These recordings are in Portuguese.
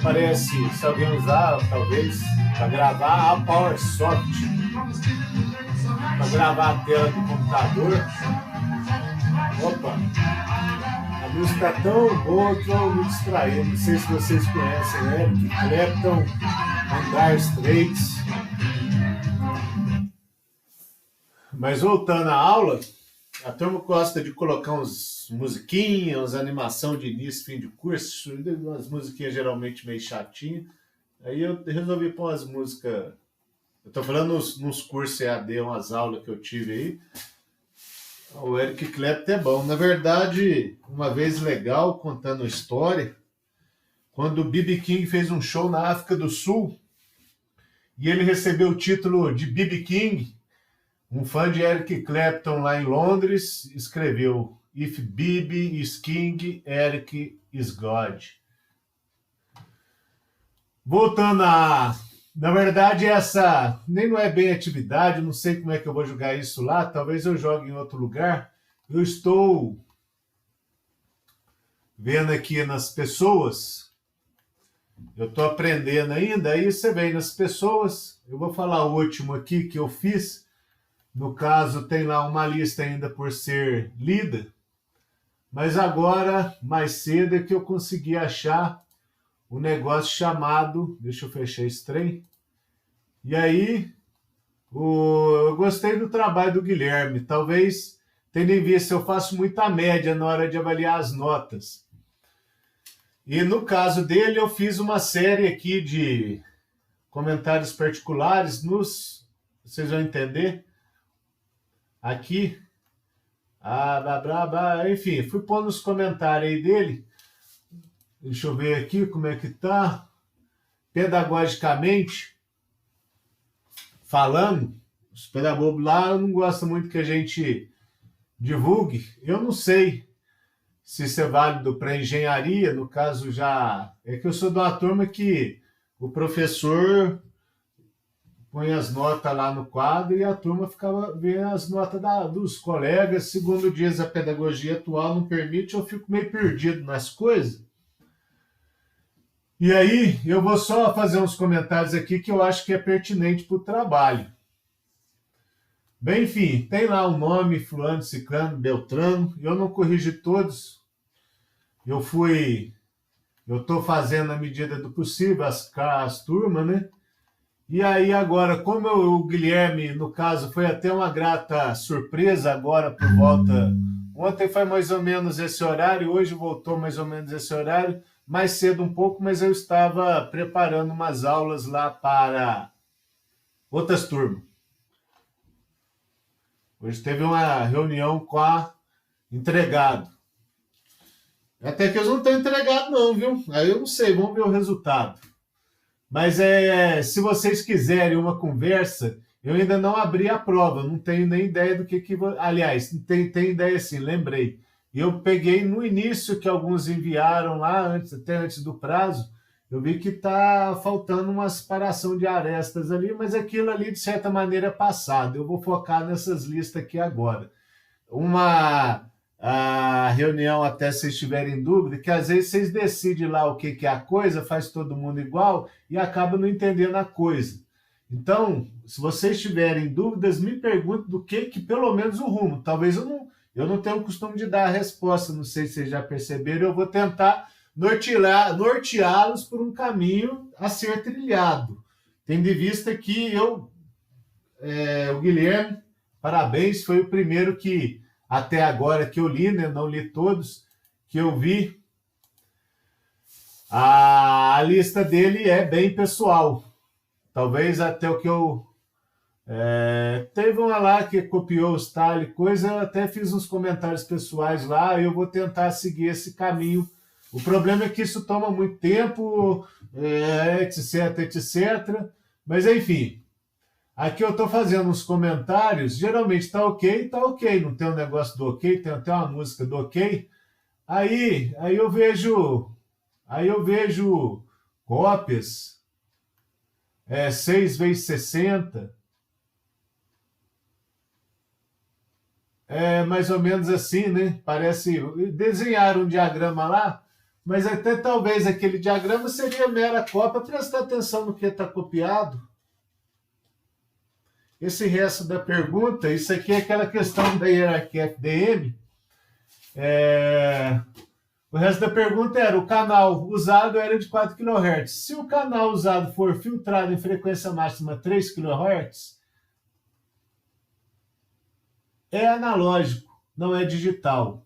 parece, se alguém usar, talvez, para gravar a PowerSoft, para gravar a tela do computador. Opa! A música é tão boa que eu me distraí. Não sei se vocês conhecem, né? Eric Clapton, Dire Straits. Mas voltando à aula, a turma gosta de colocar uns musiquinhas, animação de início, fim de curso, umas musiquinhas geralmente meio chatinhas. Aí eu resolvi pôr umas músicas. Eu tô falando nos cursos EAD, umas aulas que eu tive aí. O Eric Clapton é bom. Na verdade, uma vez legal, contando a história, quando o B.B. King fez um show na África do Sul e ele recebeu o título de B.B. King, um fã de Eric Clapton lá em Londres escreveu: If B.B. is King, Eric is God. Voltando a... Na verdade, essa nem não é bem atividade, não sei como é que eu vou jogar isso lá, talvez eu jogue em outro lugar. Eu estou vendo aqui nas pessoas, eu estou aprendendo ainda, aí você vem nas pessoas, eu vou falar o último aqui que eu fiz, no caso tem lá uma lista ainda por ser lida, mas agora, mais cedo, é que eu consegui achar um negócio chamado, deixa eu fechar esse trem, e aí eu gostei do trabalho do Guilherme, talvez tendo em vista eu faço muita média na hora de avaliar as notas. E no caso dele eu fiz uma série aqui de comentários particulares, vocês vão entender, aqui, enfim, fui pôr nos comentários aí dele, deixa eu ver aqui como é que tá, pedagogicamente, falando, os pedagogos lá não gostam muito que a gente divulgue. Eu não sei se isso é válido para engenharia, no caso já... É que eu sou de uma turma que o professor põe as notas lá no quadro e a turma ficava vendo as notas dos colegas. Segundo diz a pedagogia atual não permite, eu fico meio perdido nas coisas. E aí, eu vou só fazer uns comentários aqui que eu acho que é pertinente para o trabalho. Bem, enfim, tem lá o nome, fulano, ciclano, beltrano, eu não corrigi todos, eu estou fazendo na medida do possível as turmas, né? E aí agora, como o Guilherme, no caso, foi até uma grata surpresa agora por volta... Ontem foi mais ou menos esse horário, hoje voltou mais ou menos esse horário, mais cedo um pouco, mas eu estava preparando umas aulas lá para outras turmas. Hoje teve uma reunião com a entregado. Até que eles não estão entregados não, viu? Aí eu não sei, vamos ver o resultado. Mas se vocês quiserem uma conversa, eu ainda não abri a prova, não tenho nem ideia do que... Aliás, tem ideia sim, lembrei. Eu peguei no início que alguns enviaram lá, até antes do prazo, eu vi que está faltando uma separação de arestas ali, mas aquilo ali, de certa maneira, é passado. Eu vou focar nessas listas aqui agora. A reunião, até se vocês tiverem dúvida, que às vezes vocês decidem lá o que é a coisa, faz todo mundo igual e acaba não entendendo a coisa. Então, se vocês tiverem dúvidas, me perguntem do que pelo menos o rumo. Talvez eu não tenho o costume de dar a resposta, não sei se vocês já perceberam, eu vou tentar norteá-los por um caminho a ser trilhado. Tendo em vista que o Guilherme, parabéns, foi o primeiro que, até agora que eu li, né, não li todos, que eu vi, a lista dele é bem pessoal. Talvez até o que eu... teve uma lá que copiou o style, coisa, eu até fiz uns comentários pessoais lá, eu vou tentar seguir esse caminho. O problema é que isso toma muito tempo, etc, etc. Mas, enfim, aqui eu estou fazendo uns comentários, geralmente está ok, não tem um negócio do ok, tem até uma música do ok. Aí eu vejo cópias, 6 vezes 60, mais ou menos assim, né? Parece, desenharam um diagrama lá, Mas até talvez aquele diagrama seria mera cópia. Presta atenção no que está copiado. Esse resto da pergunta, isso aqui é aquela questão da hierarquia FDM. O resto da pergunta era, o canal usado era de 4 kHz. Se o canal usado for filtrado em frequência máxima 3 kHz, é analógico, não é digital.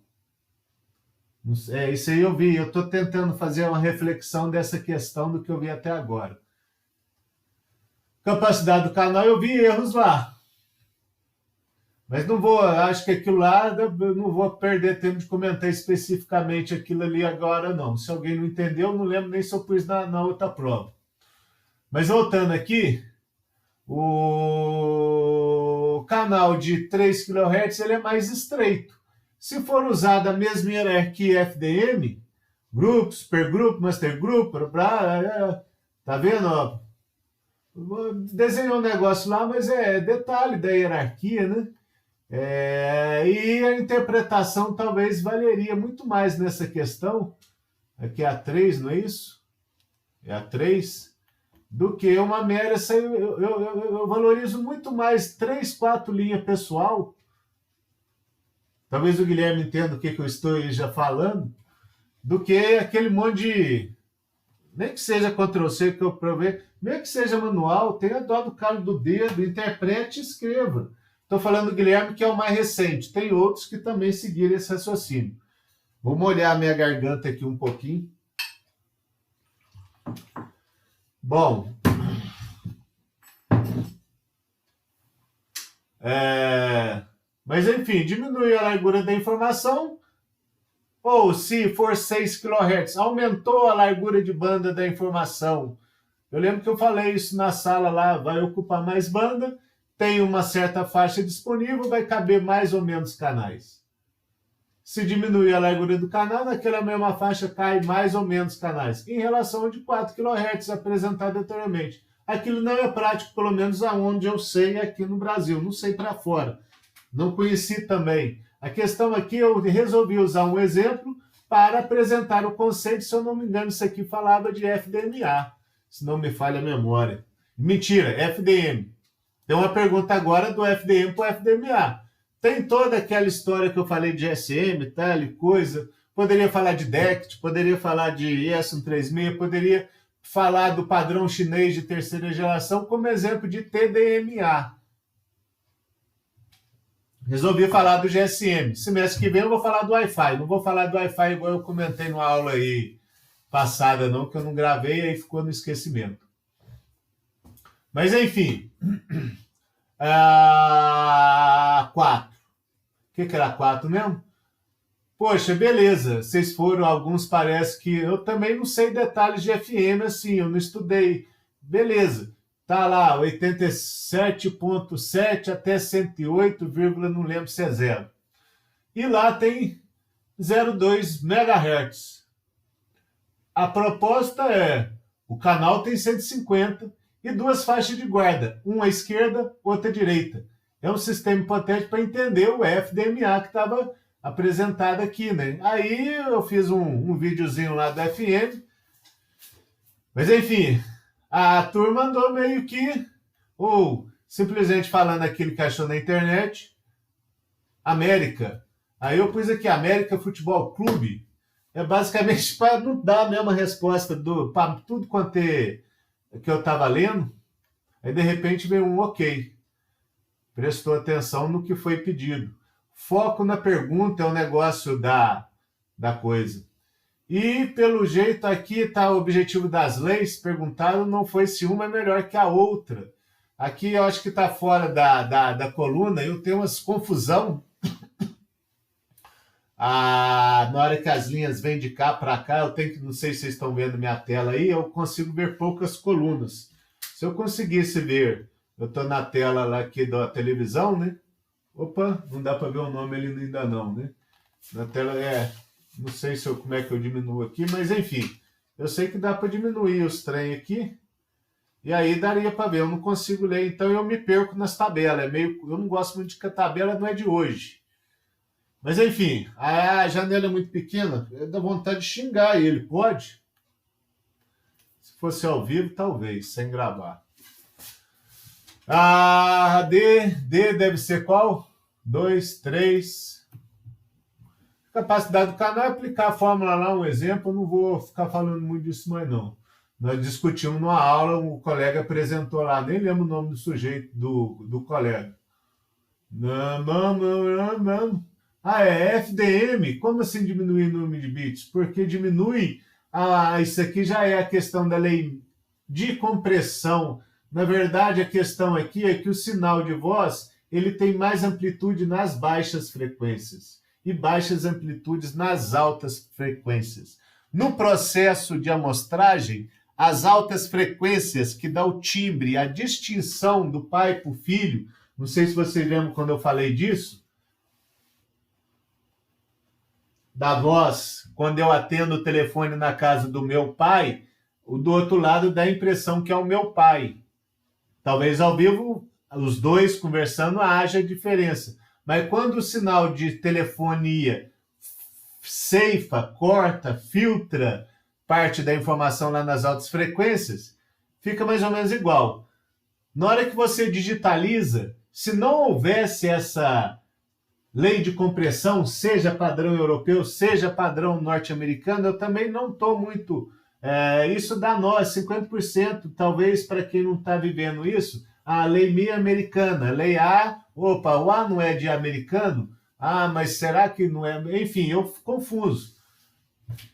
Isso aí eu vi, eu estou tentando fazer uma reflexão dessa questão do que eu vi até agora. Capacidade do canal, eu vi erros lá. Mas não vou, acho que aquilo lá, eu não vou perder tempo de comentar especificamente aquilo ali agora, não. Se alguém não entendeu, não lembro nem se eu pus na outra prova. Mas voltando aqui, o canal de 3 kHz ele é mais estreito. Se for usada a mesma hierarquia FDM, grupo, supergrupo, master group, tá vendo? Desenhou um negócio lá, mas é detalhe da hierarquia, né? E a interpretação talvez valeria muito mais nessa questão, aqui é a 3, não é isso? É a 3, do que uma mera. Eu valorizo muito mais 3, 4 linhas pessoal. Talvez o Guilherme entenda o que eu estou já falando, do que aquele monte de. Nem que seja Ctrl+C que eu provei, mesmo que seja manual, tenha dó do calo do dedo, interprete e escreva. Estou falando do Guilherme, que é o mais recente. Tem outros que também seguiram esse raciocínio. Vou molhar a minha garganta aqui um pouquinho. Bom. Mas, enfim, diminui a largura da informação. Ou, se for 6 kHz, aumentou a largura de banda da informação. Eu lembro que eu falei isso na sala lá, vai ocupar mais banda, tem uma certa faixa disponível, vai caber mais ou menos canais. Se diminuir a largura do canal, naquela mesma faixa cai mais ou menos canais, em relação ao de 4 kHz apresentado anteriormente. Aquilo não é prático, pelo menos aonde eu sei aqui no Brasil, não sei para fora. Não conheci também. A questão aqui, eu resolvi usar um exemplo para apresentar o conceito, se eu não me engano, isso aqui falava de FDMA, se não me falha a memória. Mentira, FDM. Tem uma pergunta agora do FDM para o FDMA. Tem toda aquela história que eu falei de GSM, tal e coisa. Poderia falar de DECT, poderia falar de ES136, poderia falar do padrão chinês de terceira geração como exemplo de TDMA. Resolvi falar do GSM. Semestre que vem eu vou falar do Wi-Fi. Não vou falar do Wi-Fi igual eu comentei numa aula aí passada, não, que eu não gravei e aí ficou no esquecimento. Mas, enfim. 4. O que era 4 mesmo? Poxa, beleza. Vocês foram, alguns parece que... Eu também não sei detalhes de FM, assim, eu não estudei. Beleza. Tá lá, 87.7 até 108, não lembro se é 0. E lá tem 0,2 MHz. A proposta é, o canal tem 150 e 2 faixas de guarda, uma à esquerda, outra à direita. É um sistema hipotético para entender o FDMA que estava apresentado aqui, né? Aí eu fiz um videozinho lá da FM, mas enfim... A turma andou meio que, ou simplesmente falando aquilo que achou na internet, América. Aí eu pus aqui, América Futebol Clube. É basicamente para não dar a mesma resposta para tudo quanto é que eu estava lendo. Aí de repente veio um ok. Prestou atenção no que foi pedido. Foco na pergunta é o negócio da coisa. E, pelo jeito, aqui está o objetivo das leis. Perguntaram, não foi se uma é melhor que a outra. Aqui eu acho que está fora da coluna. Eu tenho umas confusão. Na hora que as linhas vêm de cá para cá, eu tenho que, não sei se vocês estão vendo minha tela aí, eu consigo ver poucas colunas. Se eu conseguisse ver, eu estou na tela lá aqui da televisão, né? Opa, não dá para ver o nome ali ainda não, né? Na tela não sei como é que eu diminuo aqui, mas enfim, eu sei que dá para diminuir os trem aqui, e aí daria para ver, eu não consigo ler, então eu me perco nas tabelas, eu não gosto muito de que a tabela não é de hoje. Mas enfim, a janela é muito pequena, dá vontade de xingar ele, pode? Se fosse ao vivo, talvez, sem gravar. D deve ser qual? 2, 3. Capacidade do canal é aplicar a fórmula lá, um exemplo, eu não vou ficar falando muito disso mais não. Nós discutimos numa aula, o colega apresentou lá, nem lembro o nome do sujeito, do colega. Não. É FDM. Como assim diminuir o número de bits? Porque diminui. Isso aqui já é a questão da lei de compressão. Na verdade, a questão aqui é que o sinal de voz ele tem mais amplitude nas baixas frequências e baixas amplitudes nas altas frequências. No processo de amostragem, as altas frequências que dá o timbre, a distinção do pai para o filho, não sei se vocês lembram quando eu falei disso, da voz, quando eu atendo o telefone na casa do meu pai, o do outro lado dá a impressão que é o meu pai. Talvez ao vivo, os dois conversando, haja diferença. Mas quando o sinal de telefonia ceifa, corta, filtra parte da informação lá nas altas frequências, fica mais ou menos igual. Na hora que você digitaliza, se não houvesse essa lei de compressão, seja padrão europeu, seja padrão norte-americano, eu também não estou muito... isso dá nós, 50%, talvez para quem não está vivendo isso, a lei meio americana, lei A, opa, o A não é de americano? Ah, mas será que não é? Enfim, eu confuso.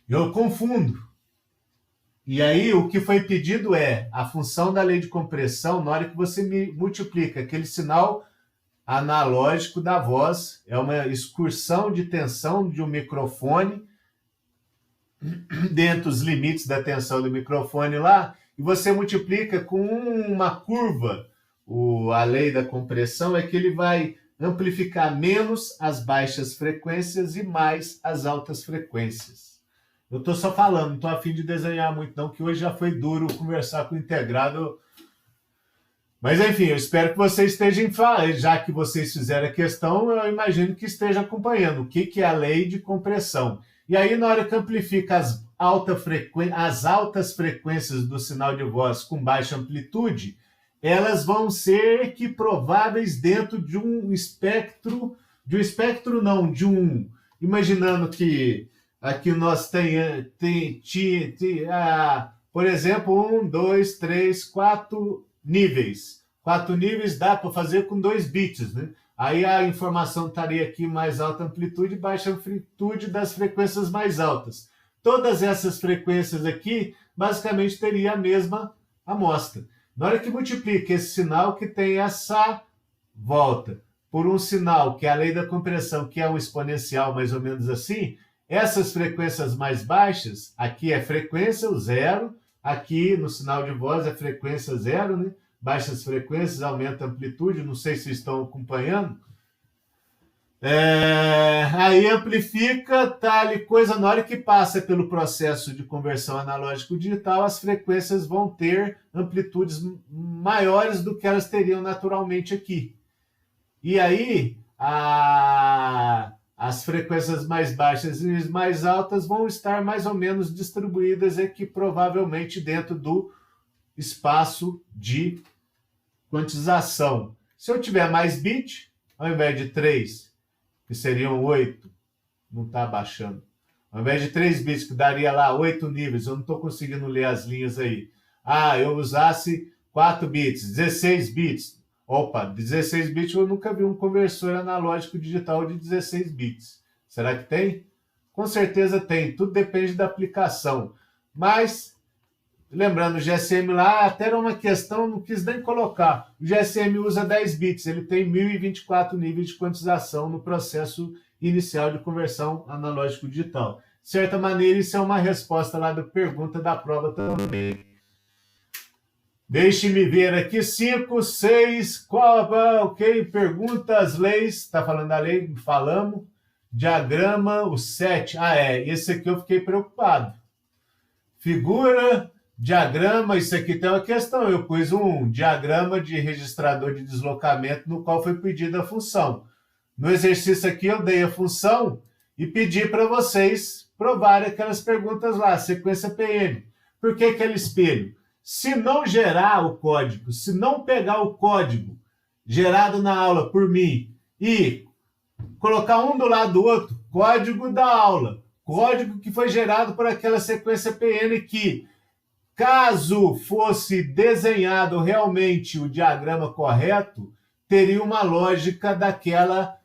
Eu confundo. E aí, o que foi pedido é a função da lei de compressão, na hora que você multiplica aquele sinal analógico da voz, é uma excursão de tensão de um microfone dentro dos limites da tensão do microfone lá, e você multiplica com uma curva. A lei da compressão é que ele vai amplificar menos as baixas frequências e mais as altas frequências. Eu estou só falando, não estou a fim de desenhar muito não, que hoje já foi duro conversar com o integrado. Mas enfim, eu espero que vocês estejam, já que vocês fizeram a questão, eu imagino que estejam acompanhando o que é a lei de compressão. E aí, na hora que amplifica as altas frequências do sinal de voz com baixa amplitude, elas vão ser equiprováveis dentro de um espectro, imaginando que aqui nós por exemplo, 1, 2, 3, 4 níveis. 4 níveis dá para fazer com 2 bits, né? Aí a informação estaria aqui mais alta amplitude e baixa amplitude das frequências mais altas. Todas essas frequências aqui, basicamente, teria a mesma amostra. Na hora que multiplica esse sinal que tem essa volta por um sinal, que é a lei da compressão, que é um exponencial mais ou menos assim, essas frequências mais baixas, aqui é frequência, o zero, aqui no sinal de voz é frequência zero, né? Baixas frequências, aumenta a amplitude, não sei se estão acompanhando. Aí amplifica, tal coisa, na hora que passa pelo processo de conversão analógico-digital, as frequências vão ter amplitudes maiores do que elas teriam naturalmente aqui. E aí, as frequências mais baixas e mais altas vão estar mais ou menos distribuídas aqui, provavelmente dentro do espaço de quantização. Se eu tiver mais bit, ao invés de 3, que seriam 8, não está baixando, ao invés de 3 bits, que daria lá 8 níveis, eu não estou conseguindo ler as linhas aí. Eu usasse 4 bits, 16 bits. Opa, 16 bits eu nunca vi um conversor analógico digital de 16 bits. Será que tem? Com certeza tem, tudo depende da aplicação. Mas, lembrando, o GSM lá até era uma questão, não quis nem colocar. O GSM usa 10 bits, ele tem 1024 níveis de quantização no processo inicial de conversão analógico-digital. De certa maneira, isso é uma resposta lá da pergunta da prova também. Deixe-me ver aqui, 5, 6, ok, perguntas, leis, está falando da lei, falamos, diagrama, o 7, esse aqui eu fiquei preocupado. Figura, diagrama, isso aqui tem uma questão, eu pus um diagrama de registrador de deslocamento no qual foi pedida a função. No exercício aqui eu dei a função e pedi para vocês provarem aquelas perguntas lá, sequência PN. Por que aquele espelho? Se não gerar o código, se não pegar o código gerado na aula por mim e colocar um do lado do outro, código da aula, código que foi gerado por aquela sequência PN que, caso fosse desenhado realmente o diagrama correto, teria uma lógica daquela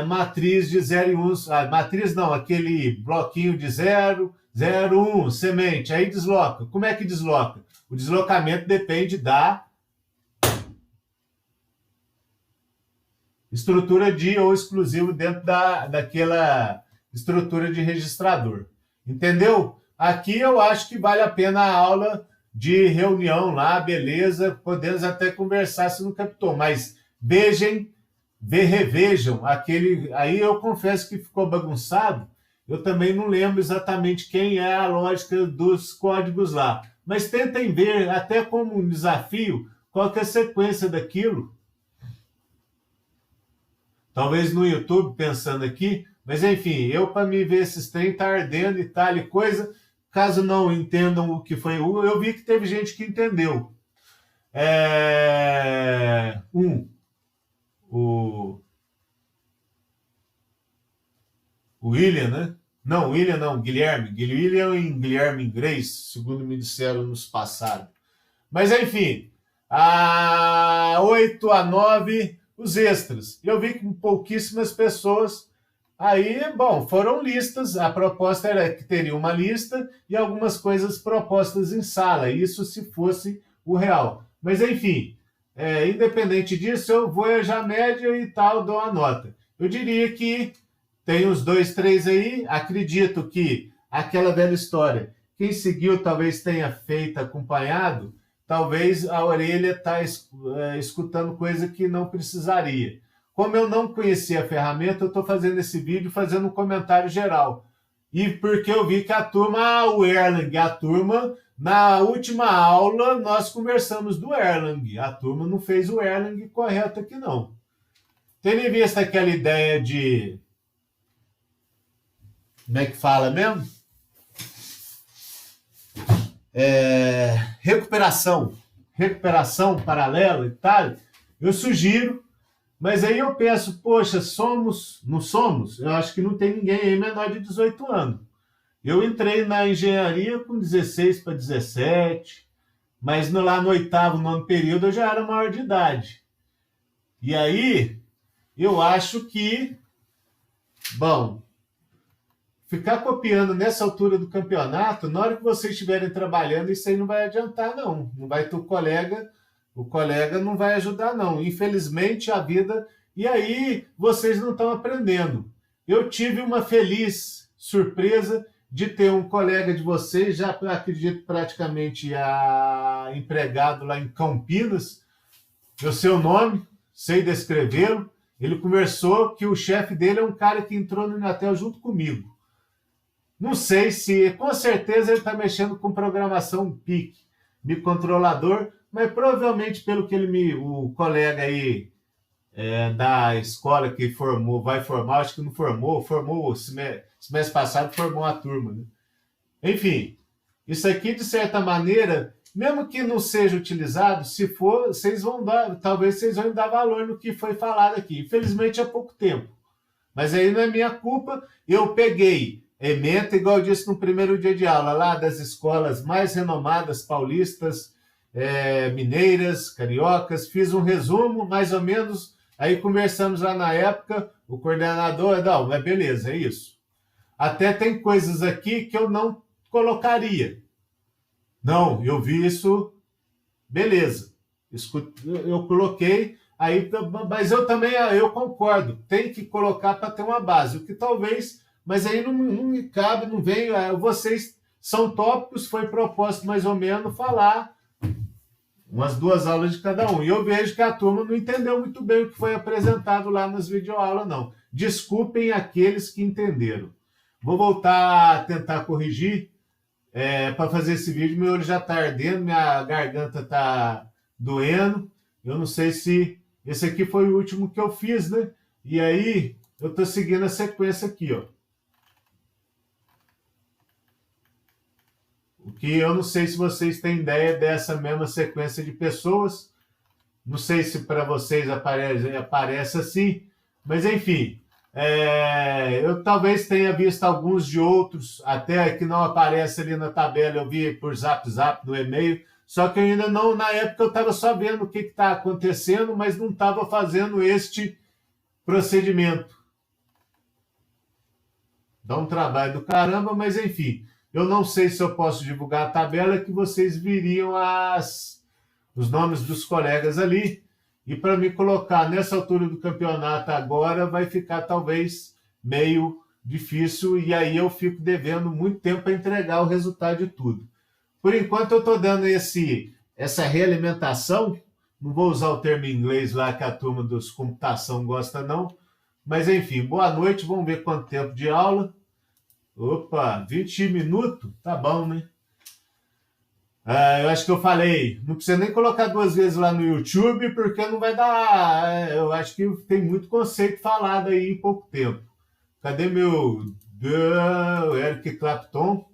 matriz de 0 e 1, matriz não, aquele bloquinho de 0, 0, 1, semente, aí desloca. Como é que desloca? O deslocamento depende da estrutura de ou exclusivo dentro daquela estrutura de registrador. Entendeu? Aqui eu acho que vale a pena a aula de reunião lá, beleza, podemos até conversar se não captou, mas revejam aquele. Aí eu confesso que ficou bagunçado, eu também não lembro exatamente quem é a lógica dos códigos lá, mas tentem ver, até como um desafio, qual que é a sequência daquilo. Talvez no YouTube, pensando aqui, mas enfim, eu para me ver esses trem tá ardendo e tal e coisa, caso não entendam o que foi, eu vi que teve gente que entendeu. O William, né? Não, William não, Guilherme. William e Guilherme Grace, segundo me disseram nos passados. Mas enfim, a 8, a 9, os extras. Eu vi que pouquíssimas pessoas. Aí, bom, foram listas. A proposta era que teria uma lista e algumas coisas propostas em sala. Isso se fosse o real. Mas enfim, independente disso, eu vou já média e tal, dou a nota. Eu diria que tem os 2, 3 aí. Acredito que aquela velha história, quem seguiu talvez tenha feito acompanhado, talvez a orelha está escutando coisa que não precisaria. Como eu não conhecia a ferramenta, eu estou fazendo esse vídeo fazendo um comentário geral. E porque eu vi que a turma, o Erlang, a turma, na última aula, nós conversamos do Erlang. A turma não fez o Erlang correto aqui, não. Tendo em vista aquela ideia de... Como é que fala mesmo? Recuperação paralela e tal, eu sugiro, mas aí eu penso, poxa, não somos? Eu acho que não tem ninguém aí menor de 18 anos. Eu entrei na engenharia com 16 para 17, mas lá no 8º, 9º período eu já era maior de idade. E aí, eu acho que, bom, ficar copiando nessa altura do campeonato, na hora que vocês estiverem trabalhando, isso aí não vai adiantar, não. Não vai ter o colega não vai ajudar, não. Infelizmente, a vida... E aí, vocês não estão aprendendo. Eu tive uma feliz surpresa de ter um colega de vocês, já acredito praticamente empregado lá em Campinas, eu sei o nome, sei descrevê-lo. Ele conversou que o chefe dele é um cara que entrou no Inatel junto comigo. Não sei se, com certeza ele está mexendo com programação PIC, microcontrolador, mas provavelmente pelo que o colega aí da escola que vai formar, acho que não formou semestre passado, formou a turma, né? Enfim, isso aqui de certa maneira, mesmo que não seja utilizado, se for, talvez vocês vão dar valor no que foi falado aqui. Infelizmente é pouco tempo, mas aí não é minha culpa, eu peguei ementa, igual eu disse no primeiro dia de aula, lá das escolas mais renomadas paulistas, mineiras, cariocas, fiz um resumo, mais ou menos, aí conversamos lá na época, o coordenador, não, mas beleza, é isso. Até tem coisas aqui que eu não colocaria. Não, eu vi isso, beleza, eu coloquei, aí, mas eu também eu concordo, tem que colocar para ter uma base, o que talvez... Mas aí não me cabe, não vem. Vocês são tópicos, foi proposto mais ou menos falar umas 2 aulas de cada um. E eu vejo que a turma não entendeu muito bem o que foi apresentado lá nas videoaulas, não. Desculpem aqueles que entenderam. Vou voltar a tentar corrigir para fazer esse vídeo. Meu olho já está ardendo, minha garganta está doendo. Eu não sei se esse aqui foi o último que eu fiz, né? E aí, eu estou seguindo a sequência aqui, ó. O que eu não sei se vocês têm ideia dessa mesma sequência de pessoas. Não sei se para vocês aparece assim, mas enfim, eu talvez tenha visto alguns de outros, até que não aparece ali na tabela, eu vi por Zap no e-mail, só que eu ainda não, na época eu estava só vendo o que está acontecendo, mas não estava fazendo este procedimento. Dá um trabalho do caramba, mas enfim, eu não sei se eu posso divulgar a tabela que vocês viriam os nomes dos colegas ali. E para me colocar nessa altura do campeonato agora vai ficar talvez meio difícil e aí eu fico devendo muito tempo para entregar o resultado de tudo. Por enquanto eu estou dando essa realimentação, não vou usar o termo em inglês lá que a turma dos computação gosta não, mas enfim, boa noite, vamos ver quanto tempo de aula. Opa, 20 minutos? Tá bom, né? Eu acho que eu falei, não precisa nem colocar 2 vezes lá no YouTube, porque não vai dar. Eu acho que tem muito conceito falado aí em pouco tempo. Cadê meu Eric Clapton?